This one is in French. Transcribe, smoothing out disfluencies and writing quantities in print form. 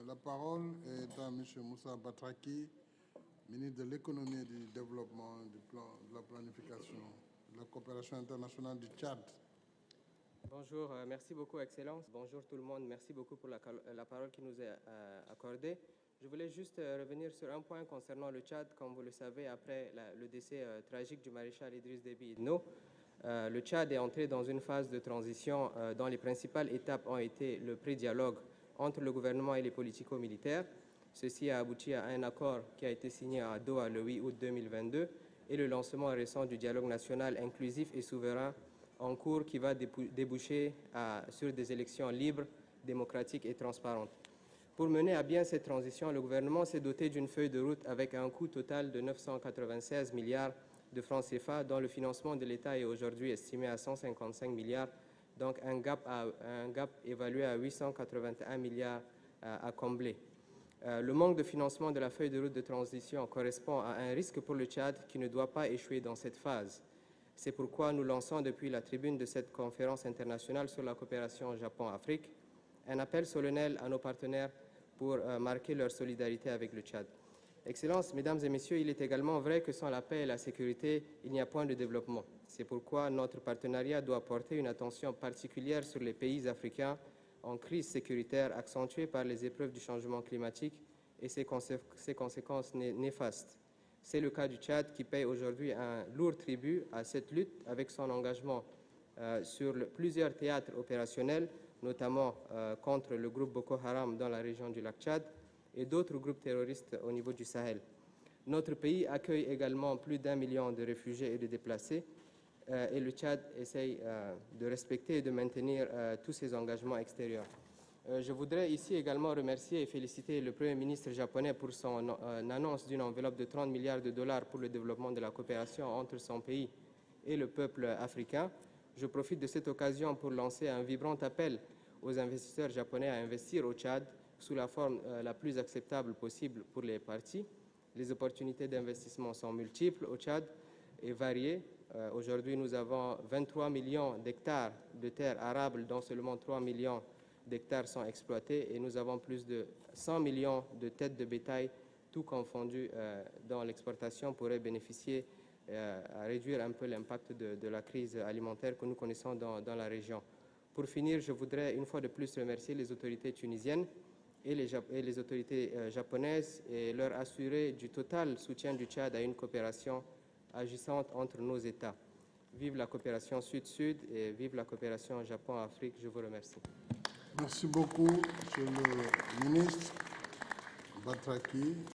La parole est à M. Moussa Batraki, ministre de l'économie et du développement, de la planification, de la coopération internationale du Tchad. Bonjour, merci beaucoup, Excellence. Bonjour tout le monde, merci beaucoup pour la parole qui nous est accordée. Je voulais juste revenir sur un point concernant le Tchad. Comme vous le savez, après le décès tragique du maréchal Idriss Déby Itno, le Tchad est entré dans une phase de transition dont les principales étapes ont été le pré-dialogue entre le gouvernement et les politico-militaires. Ceci a abouti à un accord qui a été signé à Doha le 8 août 2022 et le lancement récent du dialogue national inclusif et souverain en cours qui va déboucher sur des élections libres, démocratiques et transparentes. Pour mener à bien cette transition, le gouvernement s'est doté d'une feuille de route avec un coût total de 996 milliards de francs CFA, dont le financement de l'État est aujourd'hui estimé à 155 milliards, donc un gap évalué à 881 milliards à combler. Le manque de financement de la feuille de route de transition correspond à un risque pour le Tchad qui ne doit pas échouer dans cette phase. C'est pourquoi nous lançons depuis la tribune de cette conférence internationale sur la coopération Japon-Afrique un appel solennel à nos partenaires pour marquer leur solidarité avec le Tchad. Excellences, Mesdames et Messieurs, il est également vrai que sans la paix et la sécurité, il n'y a point de développement. C'est pourquoi notre partenariat doit porter une attention particulière sur les pays africains en crise sécuritaire accentuée par les épreuves du changement climatique et ses conséquences néfastes. C'est le cas du Tchad qui paye aujourd'hui un lourd tribut à cette lutte avec son engagement sur plusieurs théâtres opérationnels, notamment contre le groupe Boko Haram dans la région du lac Tchad et d'autres groupes terroristes au niveau du Sahel. Notre pays accueille également plus d'1 million de réfugiés et de déplacés et le Tchad essaye de respecter et de maintenir tous ses engagements extérieurs. Je voudrais ici également remercier et féliciter le Premier ministre japonais pour son annonce d'une enveloppe de 30 milliards de dollars pour le développement de la coopération entre son pays et le peuple africain. Je profite de cette occasion pour lancer un vibrant appel aux investisseurs japonais à investir au Tchad sous la forme la plus acceptable possible pour les parties. Les opportunités d'investissement sont multiples au Tchad et variées. Aujourd'hui, nous avons 23 millions d'hectares de terres arables, dont seulement 3 millions d'hectares sont exploités, et nous avons plus de 100 millions de têtes de bétail, tout confondu, dont l'exportation pourrait bénéficier à réduire un peu l'impact de la crise alimentaire que nous connaissons dans la région. Pour finir, je voudrais une fois de plus remercier les autorités tunisiennes et les autorités japonaises et leur assurer du total soutien du Tchad à une coopération agissante entre nos États. Vive la coopération Sud-Sud et vive la coopération Japon-Afrique. Je vous remercie. Merci beaucoup, Monsieur le ministre Batraki.